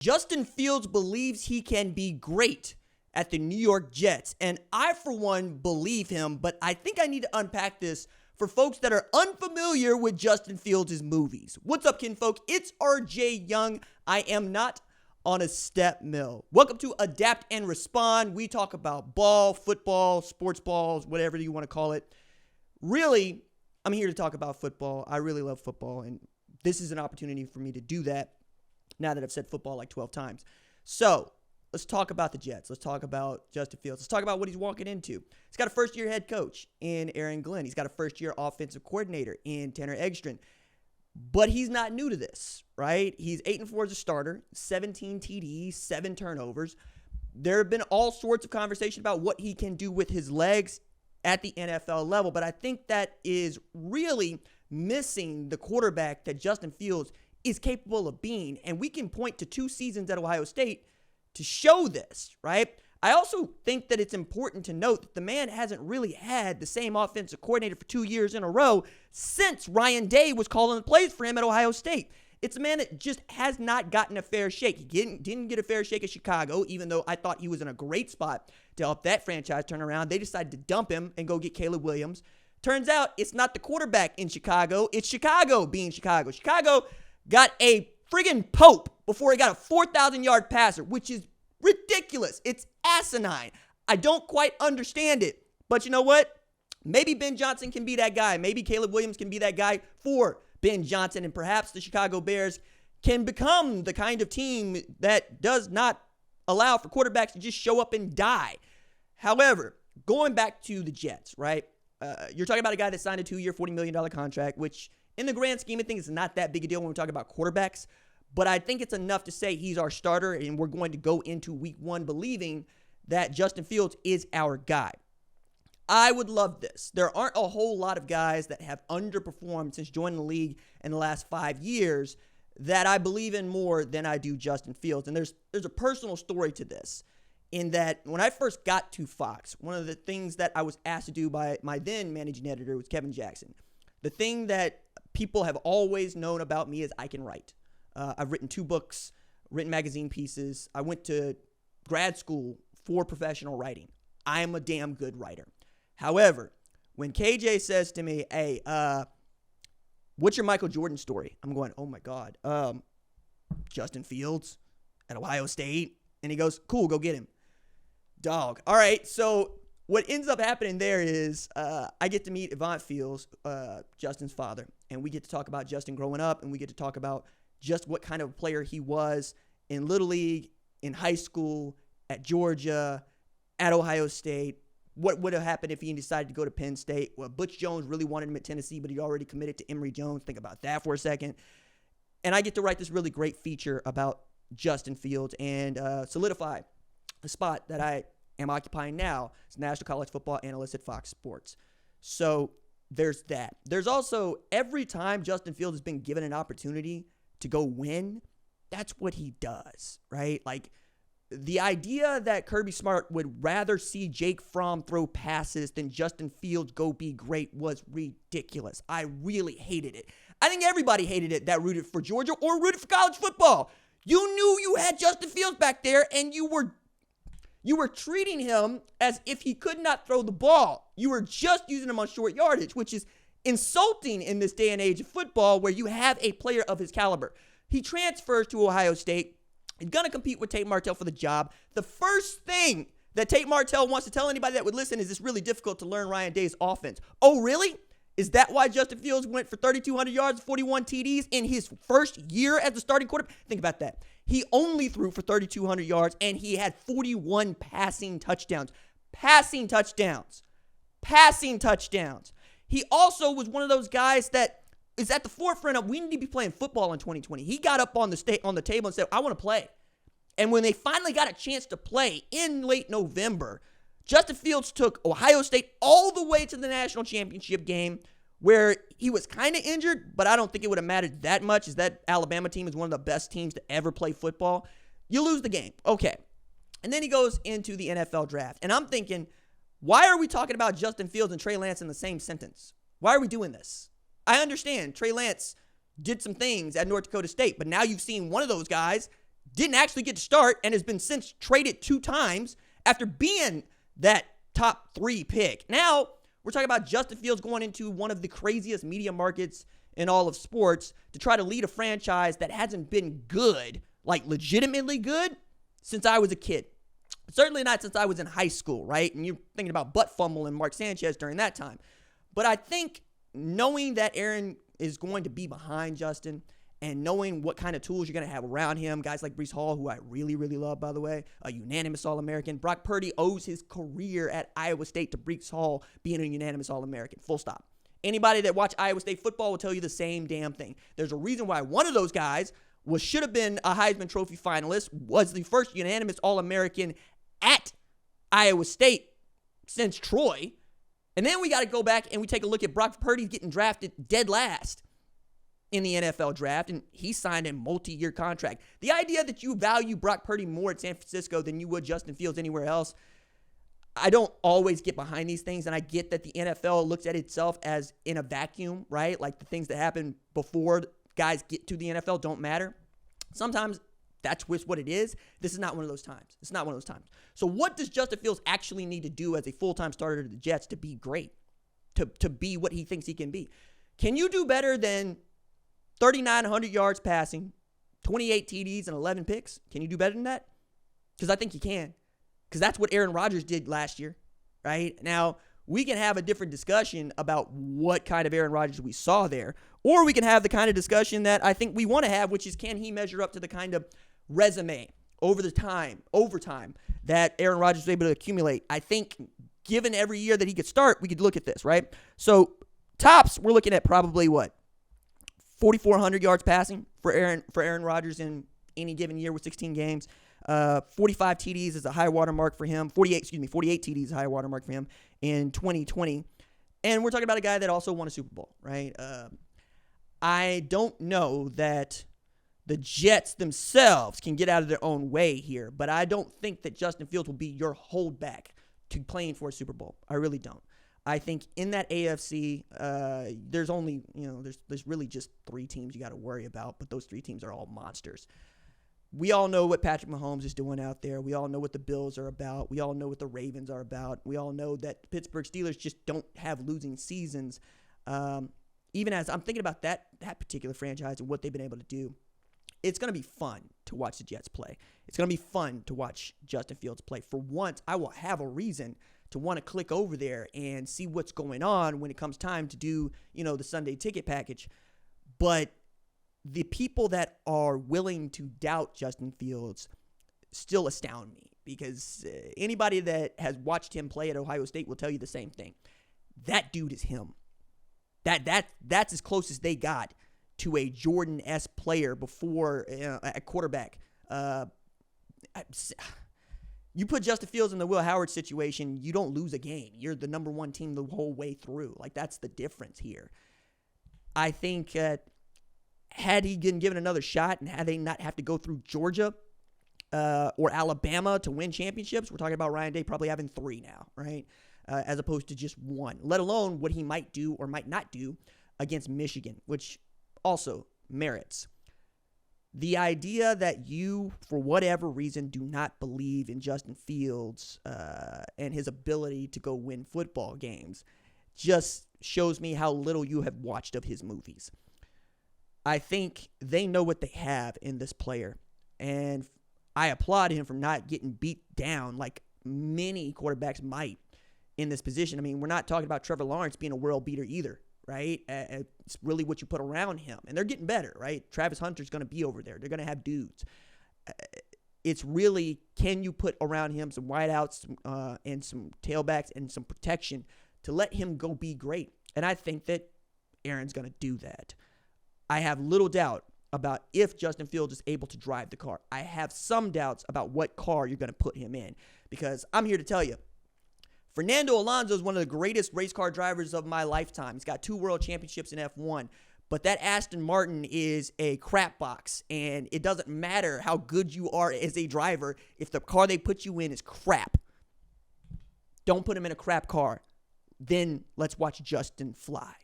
Justin Fields believes he can be great at the New York Jets. And I, for one, believe him, but I think I need to unpack this for folks that are unfamiliar with Justin Fields' movies. What's up, kinfolk? It's RJ Young. I am not on a step mill. Welcome to Adapt and Respond. We talk about ball, football, sports balls, whatever you want to call it. Really, I'm here to talk about football. I really love football, and this is an opportunity for me to do that now that I've said football like 12 times. So let's talk about the Jets. Let's talk about Justin Fields. Let's talk about what he's walking into. He's got a first-year head coach in Aaron Glenn. He's got a first-year offensive coordinator in Tanner Eggstrom. But he's not new to this, right? He's 8-4 as a starter, 17 TDs, 7 turnovers. There have been all sorts of conversation about what he can do with his legs at the NFL level, but I think that is really missing the quarterback that Justin Fields is capable of being. And we can point to 2 seasons at Ohio State to show this, right? I also think that it's important to note that the man hasn't really had the same offensive coordinator for 2 years in a row since Ryan Day was calling the plays for him at Ohio State. It's a man that just has not gotten a fair shake. He didn't get a fair shake at Chicago, even though I thought he was in a great spot to help that franchise turn around. They decided to dump him and go get Caleb Williams. Turns out it's not the quarterback in Chicago. It's Chicago being Chicago. Chicago got a friggin' Pope before he got a 4,000-yard passer, which is ridiculous. It's asinine. I don't quite understand it. But you know what? Maybe Ben Johnson can be that guy. Maybe Caleb Williams can be that guy for Ben Johnson. And perhaps the Chicago Bears can become the kind of team that does not allow for quarterbacks to just show up and die. However, going back to the Jets, right? You're talking about a guy that signed a 2-year, $40 million contract, which in the grand scheme of things is not that big a deal when we're talking about quarterbacks. But I think it's enough to say he's our starter, and we're going to go into week 1 believing that Justin Fields is our guy. I would love this. There aren't a whole lot of guys that have underperformed since joining the league in the last 5 years that I believe in more than I do Justin Fields. And there's a personal story to this, in that when I first got to Fox, one of the things that I was asked to do by my then managing editor was Kevin Jackson. The thing that people have always known about me is I can write. I've written 2 books, written magazine pieces. I went to grad school for professional writing. I am a damn good writer. However, when KJ says to me, hey, what's your Michael Jordan story? I'm going, oh my God, Justin Fields at Ohio State. And he goes, cool, go get him. Dog. All right, so what ends up happening there is I get to meet Avant Fields, Justin's father, and we get to talk about Justin growing up, and we get to talk about just what kind of player he was in Little League, in high school, at Georgia, at Ohio State. What would have happened if he decided to go to Penn State? Well, Butch Jones really wanted him at Tennessee, but he already committed to Emory Jones. Think about that for a second. And I get to write this really great feature about Justin Fields and solidify the spot that I am occupying now as National College Football Analyst at Fox Sports. So there's that. There's also, every time Justin Fields has been given an opportunity to go win, that's what he does, right? Like, the idea that Kirby Smart would rather see Jake Fromm throw passes than Justin Fields go be great was ridiculous. I really hated it. I think everybody hated it that rooted for Georgia or rooted for college football. You knew you had Justin Fields back there, and you were treating him as if he could not throw the ball. You were just using him on short yardage, which is insulting in this day and age of football where you have a player of his caliber. He transfers to Ohio State. He's going to compete with Tate Martell for the job. The first thing that Tate Martell wants to tell anybody that would listen is it's really difficult to learn Ryan Day's offense. Oh, really? Is that why Justin Fields went for 3,200 yards, 41 TDs in his first year as the starting quarterback? Think about that. He only threw for 3,200 yards, and he had 41 passing touchdowns. Passing touchdowns. He also was one of those guys that is at the forefront of, we need to be playing football in 2020. He got up on the table and said, I want to play. And when they finally got a chance to play in late November, Justin Fields took Ohio State all the way to the national championship game, where he was kind of injured, but I don't think it would have mattered that much, as that Alabama team is one of the best teams to ever play football. You lose the game. Okay. And then he goes into the NFL draft. And I'm thinking, why are we talking about Justin Fields and Trey Lance in the same sentence? Why are we doing this? I understand Trey Lance did some things at North Dakota State, but now you've seen one of those guys didn't actually get to start and has been since traded 2 times after being that top 3 pick. Now, we're talking about Justin Fields going into one of the craziest media markets in all of sports to try to lead a franchise that hasn't been good, like legitimately good, since I was a kid. Certainly not since I was in high school, right? And you're thinking about butt fumble and Mark Sanchez during that time. But I think knowing that Aaron is going to be behind Justin and knowing what kind of tools you're going to have around him, guys like Breece Hall, who I really, really love, by the way, a unanimous All-American. Brock Purdy owes his career at Iowa State to Breece Hall being a unanimous All-American. Full stop. Anybody that watched Iowa State football will tell you the same damn thing. There's a reason why one of those guys should have been a Heisman Trophy finalist, was the first unanimous All-American at Iowa State since Troy. And then we got to go back and we take a look at Brock Purdy getting drafted dead last in the NFL draft, and he signed a multi-year contract. The idea that you value Brock Purdy more at San Francisco than you would Justin Fields anywhere else, I don't always get behind these things, and I get that the NFL looks at itself as in a vacuum, right? Like the things that happen before guys get to the NFL don't matter. Sometimes that's what it is. This is not one of those times. It's not one of those times. So what does Justin Fields actually need to do as a full-time starter to the Jets to be great, to be what he thinks he can be? Can you do better than 3,900 yards passing, 28 TDs, and 11 picks? Can you do better than that? Because I think you can. Because that's what Aaron Rodgers did last year, right? Now, we can have a different discussion about what kind of Aaron Rodgers we saw there, or we can have the kind of discussion that I think we want to have, which is, can he measure up to the kind of resume over time that Aaron Rodgers was able to accumulate? I think given every year that he could start, we could look at this, right? So tops, we're looking at probably what? 4,400 yards passing for Aaron Rodgers in any given year with 16 games. 45 TDs is a high watermark for him. 48 TDs is a high watermark for him in 2020. And we're talking about a guy that also won a Super Bowl, right? I don't know that the Jets themselves can get out of their own way here, but I don't think that Justin Fields will be your holdback to playing for a Super Bowl. I really don't. I think in that AFC, there's only, there's really just 3 teams you got to worry about, but those 3 teams are all monsters. We all know what Patrick Mahomes is doing out there. We all know what the Bills are about. We all know what the Ravens are about. We all know that the Pittsburgh Steelers just don't have losing seasons. Even as I'm thinking about that particular franchise and what they've been able to do, it's going to be fun to watch the Jets play. It's going to be fun to watch Justin Fields play. For once, I will have a reason to want to click over there and see what's going on when it comes time to do, the Sunday ticket package. But the people that are willing to doubt Justin Fields still astound me, because anybody that has watched him play at Ohio State will tell you the same thing. That dude is him. That's as close as they got to a Jordan-esque player before at quarterback. You put Justin Fields in the Will Howard situation, you don't lose a game. You're the number 1 team the whole way through. Like, that's the difference here. I think had he been given another shot and had they not have to go through Georgia or Alabama to win championships, we're talking about Ryan Day probably having 3 now, right? As opposed to just 1, let alone what he might do or might not do against Michigan, which also merits. The idea that you, for whatever reason, do not believe in Justin Fields and his ability to go win football games just shows me how little you have watched of his movies. I think they know what they have in this player, and I applaud him for not getting beat down like many quarterbacks might in this position. I mean, we're not talking about Trevor Lawrence being a world beater either, right? It's really what you put around him, and they're getting better, right? Travis Hunter's going to be over there. They're going to have dudes. It's really, can you put around him some wideouts and some tailbacks and some protection to let him go be great? And I think that Aaron's going to do that. I have little doubt about if Justin Fields is able to drive the car. I have some doubts about what car you're going to put him in, because I'm here to tell you, Fernando Alonso is one of the greatest race car drivers of my lifetime. He's got 2 world championships in F1, but that Aston Martin is a crap box, and it doesn't matter how good you are as a driver if the car they put you in is crap. Don't put him in a crap car. Then let's watch Justin fly.